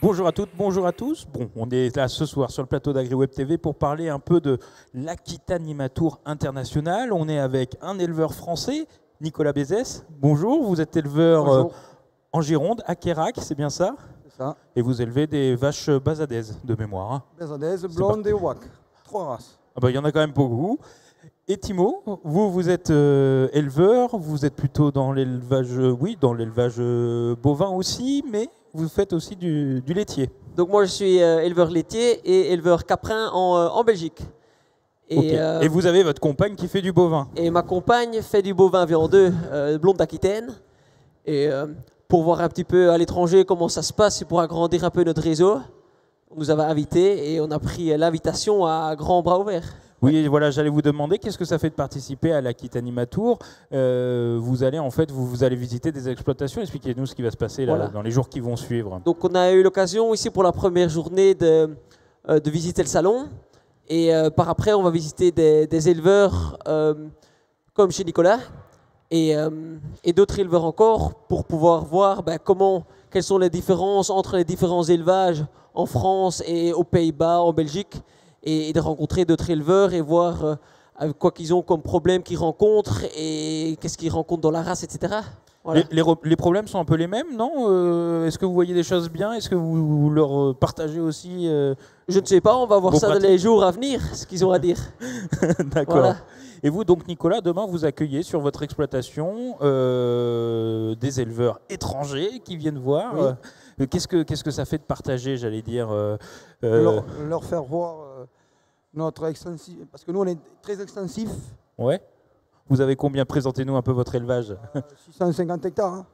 Bonjour à toutes, bonjour à tous. Bon, on est là ce soir sur le plateau d'AgriWeb TV pour parler un peu de l'Aquitanimatur International. On est avec un éleveur français, Nicolas Bézès. Bonjour, vous êtes éleveur en Gironde, à Queyrac, c'est bien ça? C'est ça. Et vous élevez des vaches basadaises de mémoire. Hein. Basadaises, blondes et Aubrac. 3 races. Ah bah, y en a quand même beaucoup. Et Timo, vous êtes éleveur, vous êtes plutôt dans l'élevage, dans l'élevage bovin aussi, mais vous faites aussi du laitier. Donc moi je suis éleveur laitier et éleveur caprin en Belgique. Et, Okay. Et vous avez votre compagne qui fait du bovin. Et ma compagne fait du bovin viandeux, blonde d'Aquitaine. Et pour voir un petit peu à l'étranger comment ça se passe et pour agrandir un peu notre réseau, on nous avait invités et on a pris l'invitation à grands bras ouverts. Oui, voilà, j'allais vous demander qu'est-ce que ça fait de participer à l'Aquitanimatur. Vous allez vous allez visiter des exploitations. Expliquez-nous ce qui va se passer là, dans les jours qui vont suivre. Donc on a eu l'occasion ici pour la première journée de visiter le salon. Et par après, on va visiter des éleveurs comme chez Nicolas et d'autres éleveurs encore pour pouvoir voir quelles sont les différences entre les différents élevages en France et aux Pays-Bas, en Belgique. Et de rencontrer d'autres éleveurs et voir quoi qu'ils ont comme problèmes qu'ils rencontrent et qu'est-ce qu'ils rencontrent dans la race, etc. Voilà. Les problèmes sont un peu les mêmes, non? Est-ce que vous voyez des choses bien? Est-ce que vous leur partagez aussi Je ne sais pas, on va voir ça dans les jours à venir, ce qu'ils ont à dire. D'accord. Voilà. Et vous, donc Nicolas, demain vous accueillez sur votre exploitation des éleveurs étrangers qui viennent voir. Oui. Qu'est-ce que ça fait de partager, j'allais dire leur faire voir notre extensif, parce que nous on est très extensif. Ouais. Vous avez combien? Présentez-nous un peu votre élevage. 650 hectares. Hein.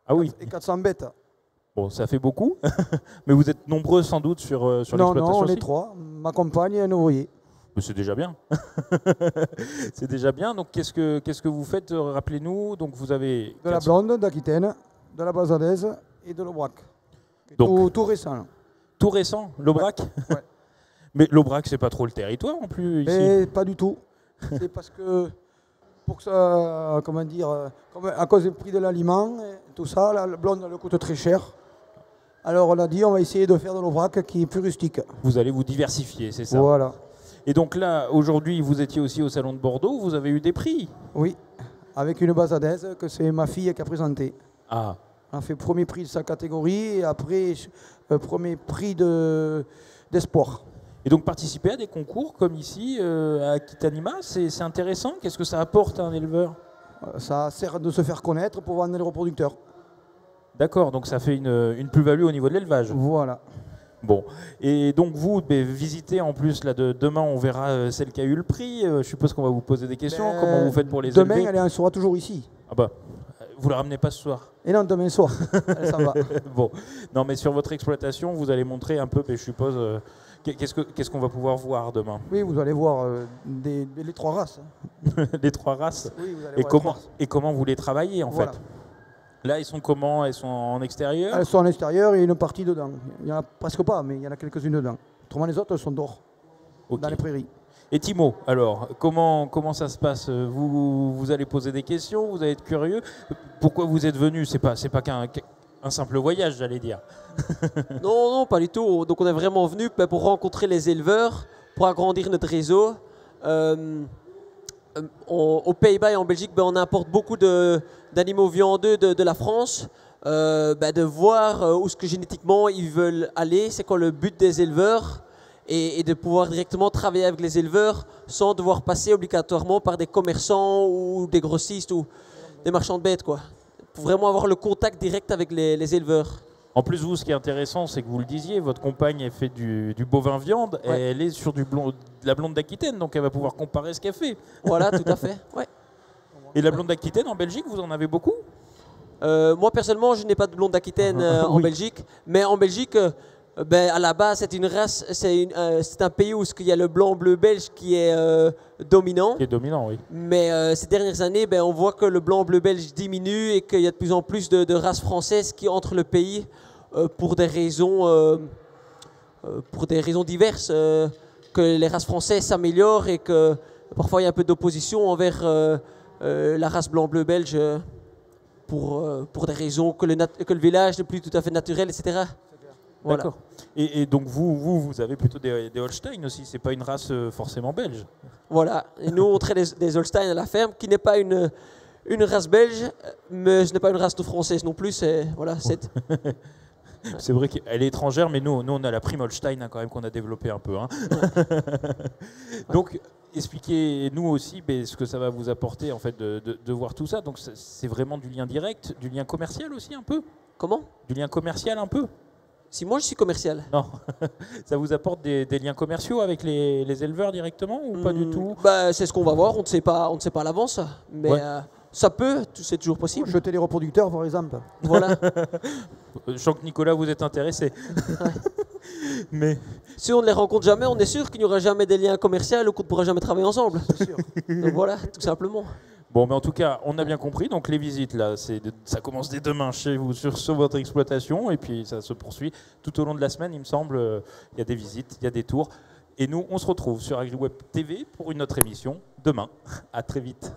Ah oui. Et 400 bêtes. Bon, ça fait beaucoup, mais vous êtes nombreux sans doute sur l'exploitation. Non, on est 3, ma compagne et un ouvrier. C'est déjà bien. C'est déjà bien. Donc qu'est-ce que vous faites? Rappelez-nous. Donc vous avez de la blonde d'Aquitaine, de la basadaise et de l'Aubrac. Tout récent. Tout récent, l'Aubrac. Ouais. Mais l'Aubrac, c'est pas trop le territoire en plus ici. Mais pas du tout. C'est parce que pour que ça, comment dire, à cause du prix de l'aliment, tout ça, la blonde elle coûte très cher. Alors on a dit on va essayer de faire de l'Aubrac qui est plus rustique. Vous allez vous diversifier, c'est ça? Voilà. Et donc là, aujourd'hui, vous étiez aussi au Salon de Bordeaux, vous avez eu des prix? Oui, avec une basadaise que c'est ma fille qui a présenté. Ah. On a fait premier prix de sa catégorie et après premier prix d'espoir. Et donc participer à des concours comme ici à Aquitanima, c'est intéressant. Qu'est-ce que ça apporte à un éleveur? Ça sert de se faire connaître pour vendre les reproducteurs. D'accord, donc ça fait une plus-value au niveau de l'élevage. Voilà. Bon, et donc vous visitez en plus, là, demain on verra celle qui a eu le prix. Je suppose qu'on va vous poser des questions. Comment vous faites pour les élever? Demain, elle sera toujours ici. Ah bah, vous ne la ramenez pas ce soir? Et non, demain soir, elle s'en va. Bon, non mais sur votre exploitation, vous allez montrer un peu, je suppose, qu'est-ce qu'on va pouvoir voir demain? Oui, vous allez voir les 3 races. Les 3 races? Oui, vous allez voir et comment vous les travaillez en fait? Là, ils sont comment? Elles sont en extérieur? Elles sont en extérieur et une partie dedans. Il n'y en a presque pas, mais il y en a quelques-unes dedans. Autrement, les autres, elles sont dehors, dans les prairies. Et Timo, alors, comment ça se passe? Vous allez poser des questions, vous allez être curieux. Pourquoi vous êtes venu? C'est pas qu'un simple voyage, j'allais dire. Non, pas du tout. Donc on est vraiment venu pour rencontrer les éleveurs, pour agrandir notre réseau. Aux Pays-Bas et en Belgique, on importe beaucoup d'animaux viandeux de la France. De voir où est-ce que génétiquement ils veulent aller, c'est quoi le but des éleveurs, et de pouvoir directement travailler avec les éleveurs sans devoir passer obligatoirement par des commerçants ou des grossistes ou des marchands de bêtes, quoi. Pour vraiment avoir le contact direct avec les éleveurs. En plus, vous, ce qui est intéressant, c'est que vous le disiez, votre compagne elle fait du bovin viande, ouais. Et elle est sur de la blonde d'Aquitaine, donc elle va pouvoir comparer ce qu'elle fait. Voilà, tout à fait. Ouais. Et la blonde d'Aquitaine en Belgique, vous en avez beaucoup? Moi, personnellement, je n'ai pas de blonde d'Aquitaine en Belgique, mais en Belgique, à la base, c'est une race, c'est un pays où il y a le blanc-bleu belge qui est dominant. Qui est dominant, oui. Mais ces dernières années, on voit que le blanc-bleu belge diminue et qu'il y a de plus en plus de races françaises qui entrent le pays pour des raisons diverses, que les races françaises s'améliorent et que parfois il y a un peu d'opposition envers la race blanc-bleu belge pour des raisons que le village n'est plus tout à fait naturel, etc. Voilà. D'accord. Et donc vous avez plutôt des Holstein aussi, c'est pas une race forcément belge. Voilà. Et nous, on traite des Holstein à la ferme, qui n'est pas une race belge, mais ce n'est pas une race de française non plus. Voilà, C'est vrai qu'elle est étrangère, mais nous on a la prime Holstein quand même qu'on a développé un peu. Hein. Donc expliquez-nous aussi ce que ça va vous apporter en fait de voir tout ça. Donc c'est vraiment du lien direct, du lien commercial aussi un peu. Comment? Du lien commercial un peu. Si moi je suis commercial. Non, ça vous apporte des liens commerciaux avec les éleveurs directement ou pas du tout? C'est ce qu'on va voir, on ne sait pas à l'avance, mais Ouais. ça peut, c'est toujours possible. Jeter les reproducteurs, par exemple. Voilà. Je sens que Nicolas, vous êtes intéressé. Mais Si on ne les rencontre jamais, on est sûr qu'il n'y aura jamais des liens commerciaux ou qu'on ne pourra jamais travailler ensemble. C'est sûr. Donc voilà, tout simplement. bon, mais en tout cas, on a bien compris. Donc les visites, là, ça commence dès demain chez vous sur votre exploitation et puis ça se poursuit tout au long de la semaine, il me semble. Il y a des visites, il y a des tours. Et nous, on se retrouve sur AgriWeb TV pour une autre émission demain. À très vite.